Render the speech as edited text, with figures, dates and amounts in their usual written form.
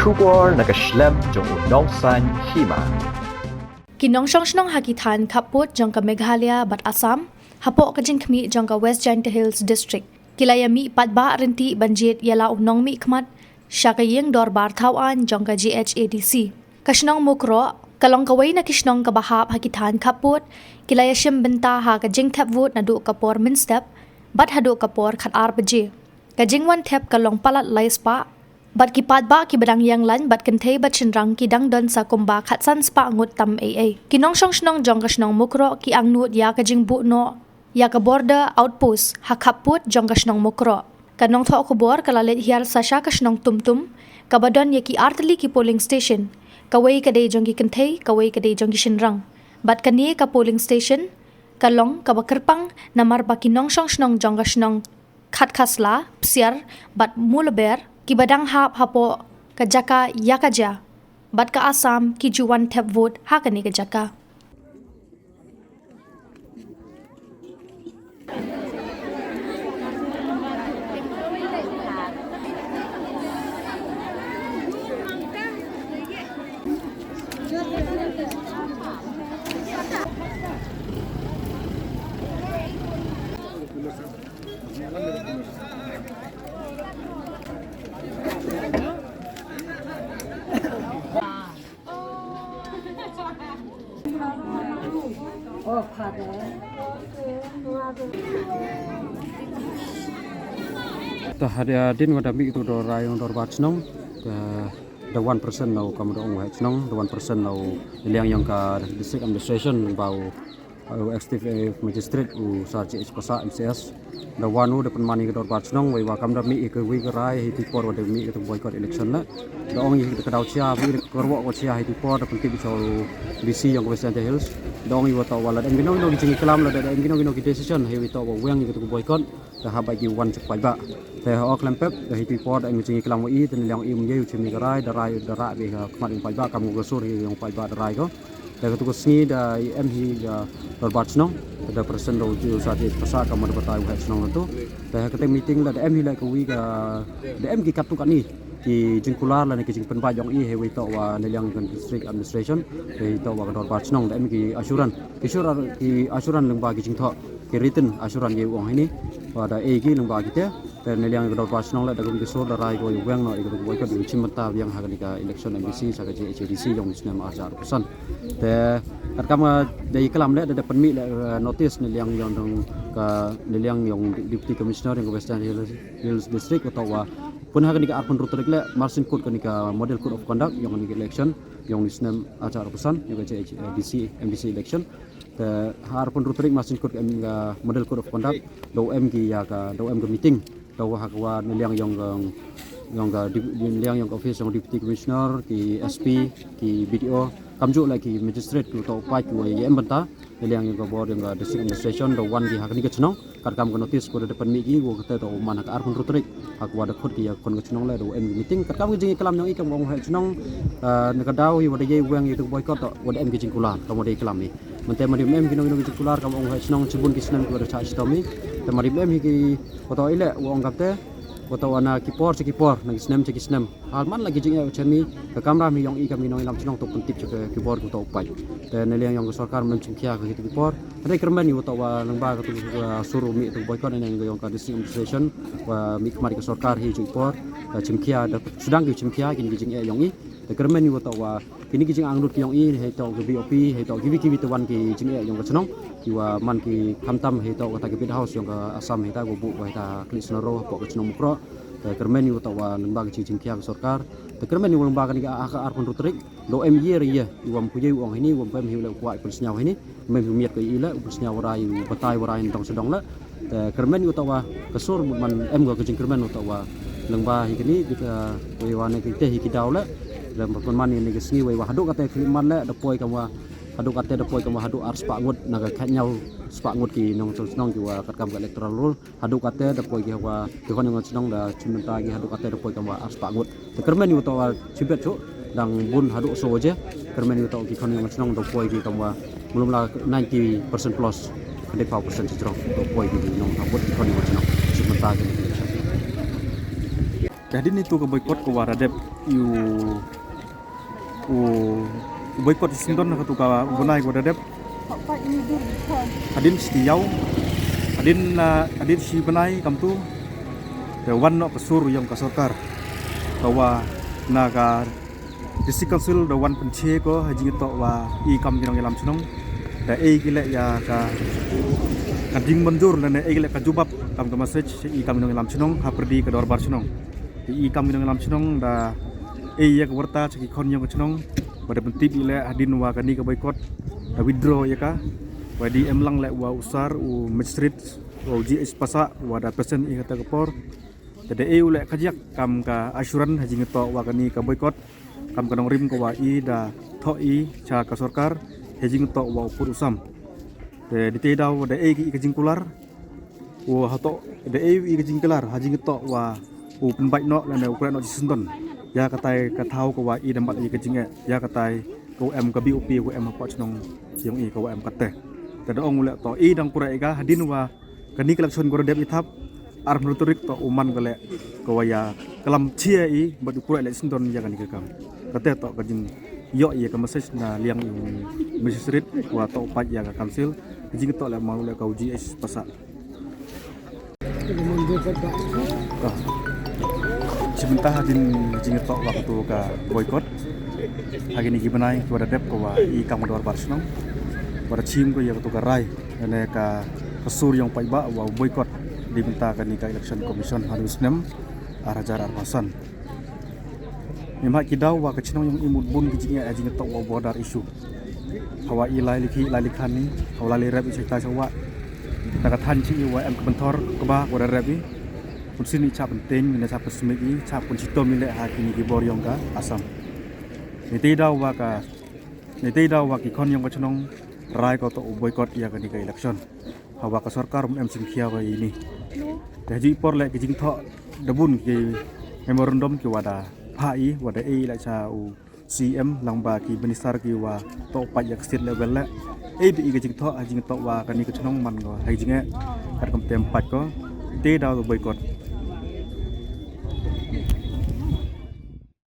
Shubor nakaslem jong unongsan hima. Kinong shnong hakitan kaput jong ka Meghalaya bat Assam, hapo ka jing kami jong ka West Giant Hills District. Kilaya mi patba renti banjit yala unong mi kmat, siya kayeng dorbar tawan jong ka GHADC. Kashnong mukro, kalong kaway na kishnong kabahap hakitan kaput, kilaya siyem benta ha ka jing tapvut na du kapor minstep, bat hadu kapor kat arbaji. Ka jing wan tep kalong palat laispa, bat kipat ba ki badang yang lan bat kentay bat chinrang ki dang don sa kumba khatsan spa ngut tam AA. Kinong shnong jong ka shnong mukro ki ang nut ya ka jing bu no ya ka border outpost hakaput jong ka shnong mukro. Kanong tho kubor kalalit hiar sa sha ka shnong tumtum kabadon ya ki artli ki polling station. Kaway ka day jong ki kentay kaway ka day jong ki shinrang. Bat kani ka polling station kalong kabakerpang namar ba kinong shnong jong ka shnong khatkasla psiar bat mulaber Kibadang hap hapo ka jaka yakaja, bat ka Assam ki juwan tep vote hakani ka jaka. Ta hadia din wada mi itu do rayong dor bachnong the 1% now kam do ong hachnong the 1% now liang yang ka district administration bau active magistrate u sarji pasa MCS the one who depan mani dor bachnong wai wakam da mi ke wi rai hi por wada mi itu boycott election la the ong hi ka daw chia wi korwo ko chia hi por da penting so BC yang West Giant Hills dong iwa taw wala dang ginong gi jingi kalam la da ginong gi decision hi wi taw weng gi tu boycott da ha ba gi wan chak pai ba te ho klempep da hi por da jingi kalam wi ten liang im ye chimi garai da rai bi ha kmat pai ba kam go sur hi yang pai ba da rai ko da tu ko sni da em hi da dor bachnong da person do ju sa ti pasa kam da batai ha chnong tu da ka te meeting la da em hi la ko wi ga da em gi kap tu kan ni ki jingkular la ni ki jing penpa jong i he wi to wa neliang kan district administration he to wa dor bachnong da em ki asuran lengba ki jing tho ki written asuran ye wong ini wa da e ki lengba ki te neliang dor bachnong la da ki so da rai go weng no i ko boy ka di chimta yang ha ka election MBC sa ka HADC jong nisnem arjar pesan te kat kam dai kelam le da penmi le notice neliang yang dong ka neliang yang deputy commissioner yang West Giant Hills district atau wa pun ha ka arpun rutrik le marsin code ka model code of conduct yang ni election yang nisnem arjar pesan yang ka HADC MBC election te har pun rutrik marsin code ka model code of conduct do em ki ya ka do em ka meeting do ha ka wa neliang yang ka neliang yang office yang deputy commissioner ki SP ki BDO kamju lagi magistrate tu tau pai tu ye embanta neliang yang ka board yang ka district administration do one ki hakani ka chnong kar kam ka notice ko depan mi ki wo ka to man ka arpun rutrik hak wa da khot ki ya kon ka chnong le do em meeting kar kam ki kalam yang i kam wong ha chnong ne ka daw hi wa de ye weng i tu boycott wa de em ki jingkular kam de kalam ni mante mari em ki no jingkular kam wong ha chnong chibun ki snem ko da cha stomi te mari em ki ko to ile wong kapte Kota wana kipor nang snem halman lagi jing chami ka kamera mi yong i kami nong lam chnong to puntip ke kipor ko to pai te neliang yong sarkar mem chingkia ka kipor re kermen yu to wa lengba ka tu suru mi to boycott nang yong ka district administration wa mi kemari ka sarkar hi kipor chingkia da sedang ki chingkia kin jing yong i te kermen yu to wa kini ki jing angnut ki yong i he to ki BOP he to ki to wan ki jing yong ka chnong ki wa man ki khamtam he to ka ki house yong ka Assam he ta go bu wa ta klisnaro po ka chnong mukro kermen yu tawa lembaga cicing kiang sarkar te kermen yu lembaga ni aka arpun rutrik do em year ye wam puje wong ini wam pem hiu le kwai persnya ini mem miet ko ile persnya warai batai warai tong sedong la te kermen yu tawa kesur man em go cicing kermen yu tawa lembaga hikini kita we wane kita hikidaw la dan pertemuan ini kesni we haduk kata kliman la depoi kamwa haduk kate depoi kam haduk ars pangut naga khatnyau spangut ki nong nong ki wa kat kam electoral rule haduk kate depoi ki wa ki kon nong nong da chimenta ki haduk kate depoi kam ars pangut te kermen yu to wa chibet chu dang bun haduk so je kermen yu to ki kon nong nong depoi ki kam wa mulum la 90% plus 100% cicrong depoi ki nong habut ki kon nong chimenta ki Hadin itu ke boykot ke waradep u boykot Sindon ke tu ka bunai ke waradep. Hadin setiau hadin si benai kam tu dewan no kesur yang ke sarkar bahwa naga district council dewan penche ko haji to wa i kam kinong ilam sunong da gile ya ka kading manjur dan gile ka jubab kam ke message i kam kinong ilam sunong ha perdi ke dorbar sunong i kam kinong ilam sunong da ya ke warta ceki kon yang sunong pada pentip ile hadin wa kani ke boykot da withdraw ya ka wa di emlang le wa usar u magistrate wa uji pasa wa da person i kata kepor da ule kajak kam ka asuran haji ngeto wa kani ke boykot kam kanong rim ko wa i da tho i cha ka sarkar haji ngeto wa upur usam de ditedaw da ki kajingkular wa hato da i kajingkular haji ngeto wa u penbaik no lan ukuran no sisendon ya katai ka thau ko wa i dambat i kajinge ya katai ko em ka BOP ko em pa chnong yang i ko em kate da ong le to i dang pura ega hadin wa kani collection ko dep ithap ar menuturik to uman gole ko ya kelam chia i badu pura le sindon ya kani kam kate to kajing yo iya ka message na liang magistrate wa to pat ya ka council jing to le mau le ka uji pasa sebentar hadin jing to waktu ka boykot hari ini gimana kepada dep ko wa i kam dor barsnong pada chim ko ya to ka rai ane ka kesur yang pai ba wa boykot diminta kan ni ka election commission harus nem arajar armasan memang kidau wa kecinong yang imut bun kijingnya ajing tok wa border issue hawa ilai likhan ni hawa le rap cerita sawa tak tan chi wa em kebentor ke ba border rap ni pun sini cap penting ni cap pesmik ni cap pun cito milek hakini ki boryong ka asam ni tidau wa ki kon yang kecinong rai ko to boykot ya kan ni ka election hawa ka sarkar em simkhia wa ini jadi por le kijing tho debun ki memorandum ki wada pai wada la cha u CM langba ki minister ki wa to pajak state level la bi ki jing tho ajing to wa kan ni ka chnong man go hai jinge kat kom tem pat ko te da boykot